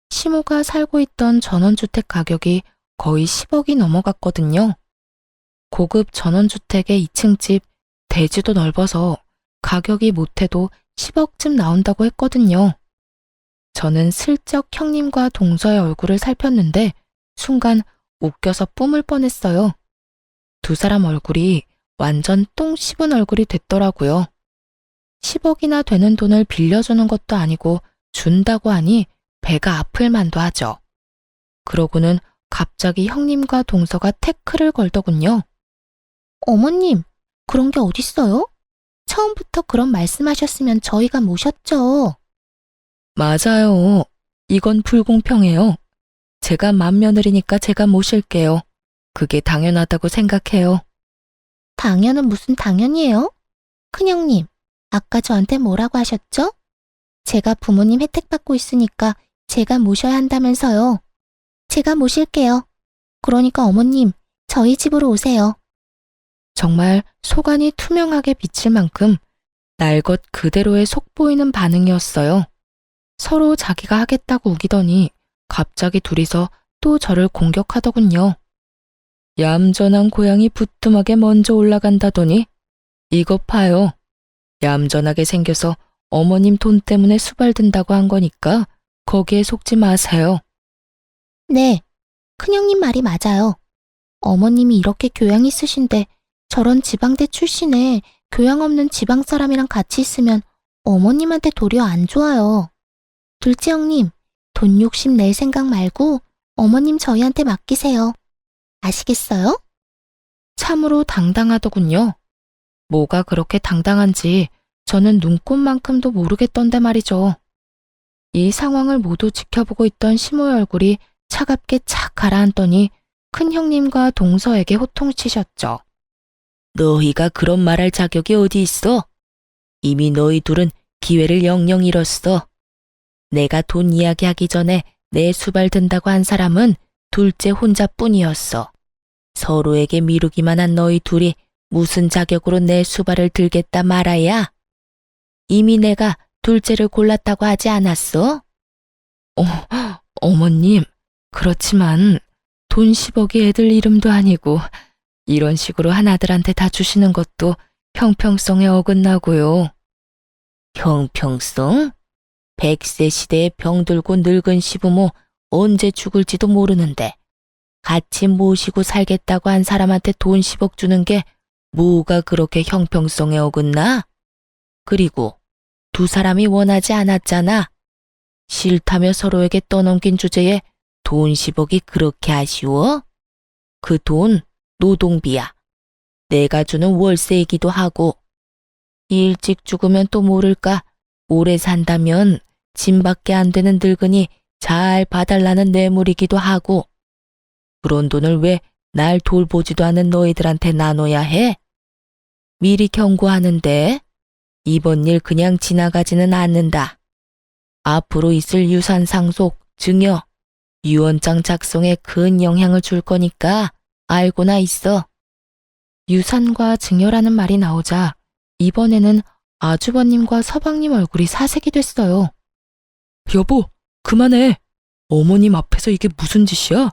시모가 살고 있던 전원주택 가격이 거의 10억이 넘어갔거든요. 고급 전원주택의 2층 집, 대지도 넓어서 가격이 못해도 10억쯤 나온다고 했거든요. 저는 슬쩍 형님과 동서의 얼굴을 살폈는데 순간 웃겨서 뿜을 뻔했어요. 두 사람 얼굴이 완전 똥 씹은 얼굴이 됐더라고요. 10억이나 되는 돈을 빌려주는 것도 아니고 준다고 하니 배가 아플 만도 하죠. 그러고는 갑자기 형님과 동서가 태클을 걸더군요. 어머님, 그런 게 어딨어요? 처음부터 그런 말씀하셨으면 저희가 모셨죠. 맞아요. 이건 불공평해요. 제가 맏며느리니까 제가 모실게요. 그게 당연하다고 생각해요. 당연은 무슨 당연이에요? 큰형님, 아까 저한테 뭐라고 하셨죠? 제가 부모님 혜택 받고 있으니까 제가 모셔야 한다면서요. 제가 모실게요. 그러니까 어머님, 저희 집으로 오세요. 정말 속안이 투명하게 비칠 만큼 날 것 그대로의 속 보이는 반응이었어요. 서로 자기가 하겠다고 우기더니 갑자기 둘이서 또 저를 공격하더군요. 얌전한 고양이 부뚜막에 먼저 올라간다더니 이것 봐요. 얌전하게 생겨서 어머님 돈 때문에 수발든다고 한 거니까 거기에 속지 마세요. 네, 큰형님 말이 맞아요. 어머님이 이렇게 교양 있으신데 저런 지방대 출신에 교양 없는 지방 사람이랑 같이 있으면 어머님한테 도리어 안 좋아요. 둘째 형님, 돈 욕심 낼 생각 말고 어머님 저희한테 맡기세요. 아시겠어요? 참으로 당당하더군요. 뭐가 그렇게 당당한지 저는 눈꼽만큼도 모르겠던데 말이죠. 이 상황을 모두 지켜보고 있던 시모의 얼굴이 차갑게 착 가라앉더니 큰 형님과 동서에게 호통치셨죠. 너희가 그런 말할 자격이 어디 있어? 이미 너희 둘은 기회를 영영 잃었어. 내가 돈 이야기하기 전에 내 수발 든다고 한 사람은 둘째 혼자뿐이었어. 서로에게 미루기만 한 너희 둘이 무슨 자격으로 내 수발을 들겠다 말아야? 이미 내가 둘째를 골랐다고 하지 않았어? 어머님, 그렇지만 돈 10억이 애들 이름도 아니고 이런 식으로 한 아들한테 다 주시는 것도 형평성에 어긋나고요. 형평성? 100세 시대에 병들고 늙은 시부모 언제 죽을지도 모르는데 같이 모시고 살겠다고 한 사람한테 돈 10억 주는 게 뭐가 그렇게 형평성에 어긋나? 그리고 두 사람이 원하지 않았잖아. 싫다며 서로에게 떠넘긴 주제에 돈 10억이 그렇게 아쉬워? 그 돈 노동비야. 내가 주는 월세이기도 하고 일찍 죽으면 또 모를까 오래 산다면 짐밖에 안 되는 늙은이 잘 봐달라는 뇌물이기도 하고 그런 돈을 왜 날 돌보지도 않은 너희들한테 나눠야 해? 미리 경고하는데 이번 일 그냥 지나가지는 않는다. 앞으로 있을 유산 상속, 증여, 유언장 작성에 큰 영향을 줄 거니까 알고나 있어. 유산과 증여라는 말이 나오자 이번에는 아주버님과 서방님 얼굴이 사색이 됐어요. 여보, 그만해. 어머님 앞에서 이게 무슨 짓이야?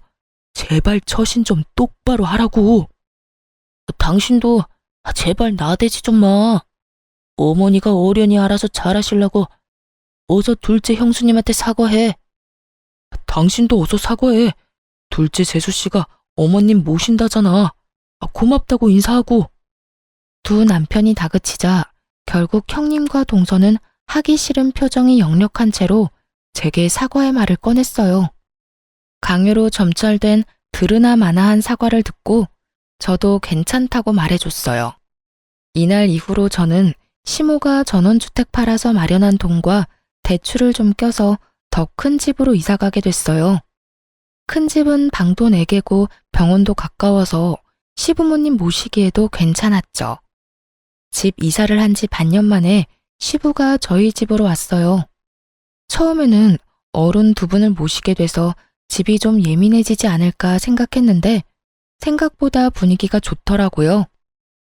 제발 처신 좀 똑바로 하라고. 당신도 제발 나대지 좀 마. 어머니가 어련히 알아서 잘하시려고 어서 둘째 형수님한테 사과해. 당신도 어서 사과해. 둘째 재수씨가 어머님 모신다잖아. 고맙다고 인사하고. 두 남편이 다그치자 결국 형님과 동서는 하기 싫은 표정이 역력한 채로 제게 사과의 말을 꺼냈어요. 강요로 점철된 들으나 마나한 사과를 듣고 저도 괜찮다고 말해줬어요. 이날 이후로 저는 시모가 전원주택 팔아서 마련한 돈과 대출을 좀 껴서 더 큰 집으로 이사가게 됐어요. 큰 집은 방도 4개고 병원도 가까워서 시부모님 모시기에도 괜찮았죠. 집 이사를 한 지 반년 만에 시부가 저희 집으로 왔어요. 처음에는 어른 두 분을 모시게 돼서 집이 좀 예민해지지 않을까 생각했는데 생각보다 분위기가 좋더라고요.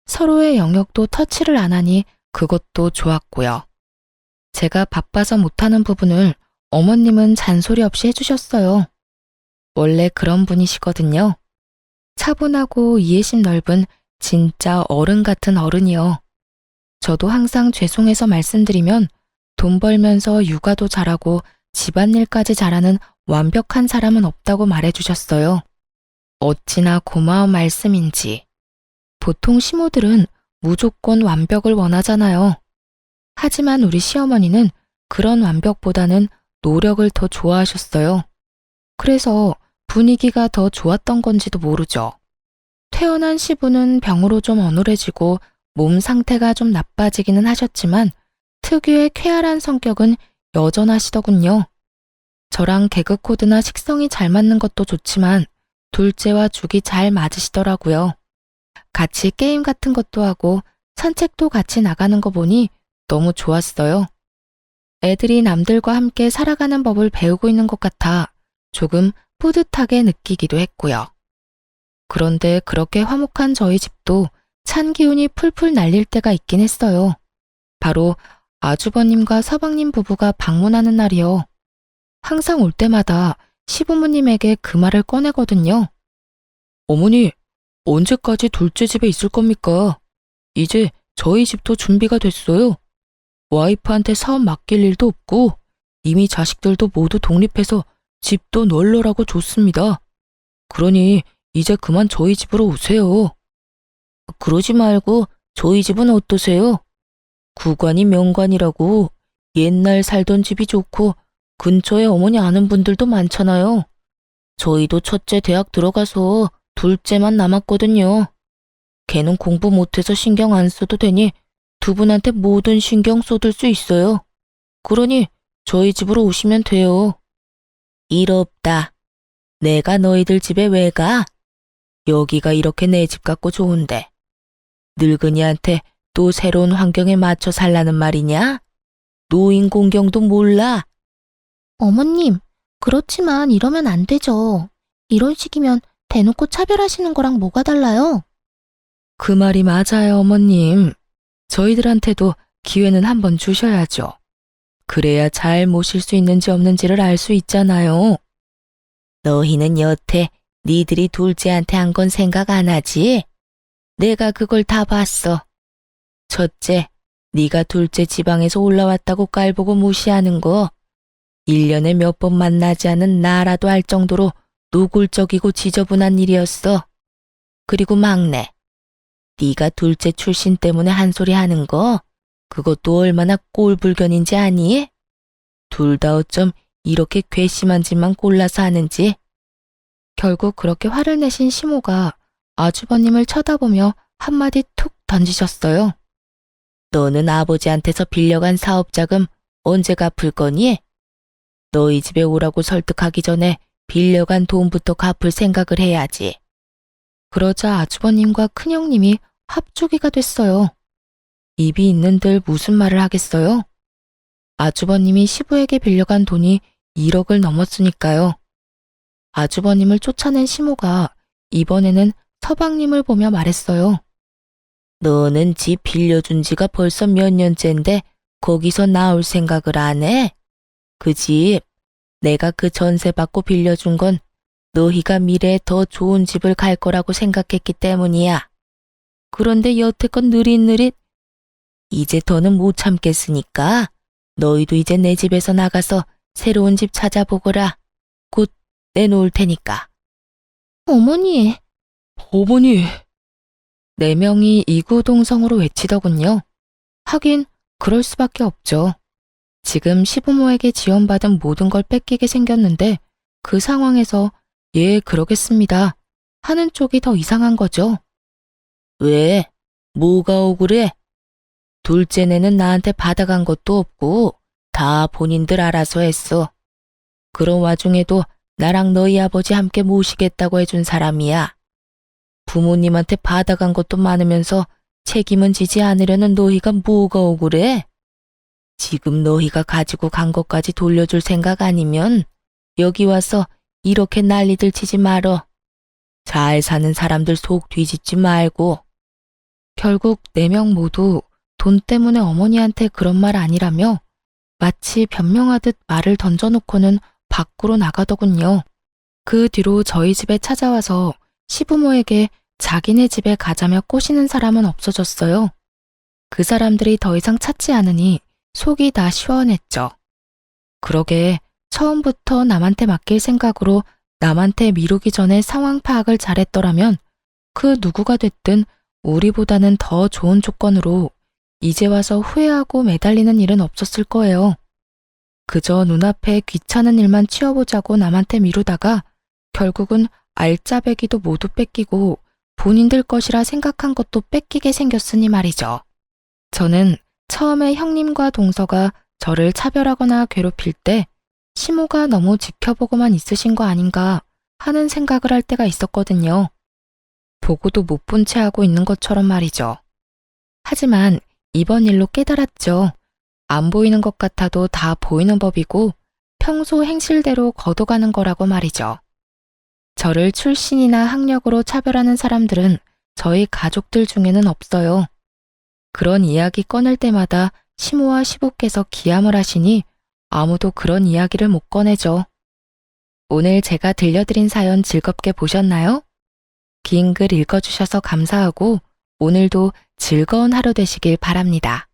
서로의 영역도 터치를 안 하니 그것도 좋았고요. 제가 바빠서 못하는 부분을 어머님은 잔소리 없이 해주셨어요. 원래 그런 분이시거든요. 차분하고 이해심 넓은 진짜 어른 같은 어른이요. 저도 항상 죄송해서 말씀드리면 돈 벌면서 육아도 잘하고 집안일까지 잘하는 완벽한 사람은 없다고 말해주셨어요. 어찌나 고마운 말씀인지. 보통 시모들은 무조건 완벽을 원하잖아요. 하지만 우리 시어머니는 그런 완벽보다는 노력을 더 좋아하셨어요. 그래서 분위기가 더 좋았던 건지도 모르죠. 태어난 시부는 병으로 좀 어눌해지고 몸 상태가 좀 나빠지기는 하셨지만 특유의 쾌활한 성격은 여전하시더군요. 저랑 개그 코드나 식성이 잘 맞는 것도 좋지만 둘째와 죽이 잘 맞으시더라고요. 같이 게임 같은 것도 하고 산책도 같이 나가는 거 보니 너무 좋았어요. 애들이 남들과 함께 살아가는 법을 배우고 있는 것 같아 조금 뿌듯하게 느끼기도 했고요. 그런데 그렇게 화목한 저희 집도 찬 기운이 풀풀 날릴 때가 있긴 했어요. 바로 아주버님과 서방님 부부가 방문하는 날이요. 항상 올 때마다 시부모님에게 그 말을 꺼내거든요. 어머니, 언제까지 둘째 집에 있을 겁니까? 이제 저희 집도 준비가 됐어요. 와이프한테 사업 맡길 일도 없고 이미 자식들도 모두 독립해서 집도 널널하고 좋습니다. 그러니 이제 그만 저희 집으로 오세요. 그러지 말고 저희 집은 어떠세요? 구관이 명관이라고 옛날 살던 집이 좋고 근처에 어머니 아는 분들도 많잖아요. 저희도 첫째 대학 들어가서 둘째만 남았거든요. 걔는 공부 못해서 신경 안 써도 되니 두 분한테 모든 신경 쏟을 수 있어요. 그러니 저희 집으로 오시면 돼요. 일 없다. 내가 너희들 집에 왜 가? 여기가 이렇게 내 집 같고 좋은데. 늙은이한테 또 새로운 환경에 맞춰 살라는 말이냐? 노인 공경도 몰라. 어머님, 그렇지만 이러면 안 되죠. 이런 식이면 대놓고 차별하시는 거랑 뭐가 달라요? 그 말이 맞아요, 어머님. 저희들한테도 기회는 한번 주셔야죠. 그래야 잘 모실 수 있는지 없는지를 알 수 있잖아요. 너희는 여태 니들이 둘째한테 한 건 생각 안 하지? 내가 그걸 다 봤어. 첫째, 네가 둘째 지방에서 올라왔다고 깔보고 무시하는 거 1년에 몇 번 만나지 않은 나라도 할 정도로 노골적이고 지저분한 일이었어. 그리고 막내, 네가 둘째 출신 때문에 한 소리 하는 거 그것도 얼마나 꼴불견인지 아니? 둘 다 어쩜 이렇게 괘씸한 짓만 골라서 하는지. 결국 그렇게 화를 내신 시모가 아주버님을 쳐다보며 한마디 툭 던지셨어요. 너는 아버지한테서 빌려간 사업자금 언제 갚을 거니? 너희 집에 오라고 설득하기 전에 빌려간 돈부터 갚을 생각을 해야지. 그러자 아주버님과 큰형님이 합주기가 됐어요. 입이 있는들 무슨 말을 하겠어요? 아주버님이 시부에게 빌려간 돈이 1억을 넘었으니까요. 아주버님을 쫓아낸 시모가 이번에는 서방님을 보며 말했어요. 너는 집 빌려준 지가 벌써 몇 년째인데 거기서 나올 생각을 안 해? 그 집, 내가 그 전세 받고 빌려준 건 너희가 미래에 더 좋은 집을 갈 거라고 생각했기 때문이야. 그런데 여태껏 느릿느릿 이제 더는 못 참겠으니까 너희도 이제 내 집에서 나가서 새로운 집 찾아보거라. 곧 내놓을 테니까. 어머니, 어머니. 4명이 이구동성으로 외치더군요. 하긴 그럴 수밖에 없죠. 지금 시부모에게 지원받은 모든 걸 뺏기게 생겼는데 그 상황에서 예, 그러겠습니다 하는 쪽이 더 이상한 거죠. 왜? 뭐가 억울해? 둘째네는 나한테 받아간 것도 없고 다 본인들 알아서 했어. 그런 와중에도 나랑 너희 아버지 함께 모시겠다고 해준 사람이야. 부모님한테 받아간 것도 많으면서 책임은 지지 않으려는 너희가 뭐가 억울해? 지금 너희가 가지고 간 것까지 돌려줄 생각 아니면 여기 와서 이렇게 난리들 치지 말어. 잘 사는 사람들 속 뒤집지 말고. 결국 4명 모두 돈 때문에 어머니한테 그런 말 아니라며 마치 변명하듯 말을 던져놓고는 밖으로 나가더군요. 그 뒤로 저희 집에 찾아와서 시부모에게 자기네 집에 가자며 꼬시는 사람은 없어졌어요. 그 사람들이 더 이상 찾지 않으니 속이 다 시원했죠. 그러게 처음부터 남한테 맡길 생각으로 남한테 미루기 전에 상황 파악을 잘했더라면 그 누구가 됐든 우리보다는 더 좋은 조건으로 이제 와서 후회하고 매달리는 일은 없었을 거예요. 그저 눈앞에 귀찮은 일만 치워보자고 남한테 미루다가 결국은 알짜배기도 모두 뺏기고 본인들 것이라 생각한 것도 뺏기게 생겼으니 말이죠. 저는 처음에 형님과 동서가 저를 차별하거나 괴롭힐 때 시모가 너무 지켜보고만 있으신 거 아닌가 하는 생각을 할 때가 있었거든요. 보고도 못 본 채 하고 있는 것처럼 말이죠. 하지만 이번 일로 깨달았죠. 안 보이는 것 같아도 다 보이는 법이고 평소 행실대로 걷어가는 거라고 말이죠. 저를 출신이나 학력으로 차별하는 사람들은 저희 가족들 중에는 없어요. 그런 이야기 꺼낼 때마다 시모와 시부께서 기함을 하시니 아무도 그런 이야기를 못 꺼내죠. 오늘 제가 들려드린 사연 즐겁게 보셨나요? 긴 글 읽어주셔서 감사하고 오늘도 즐거운 하루 되시길 바랍니다.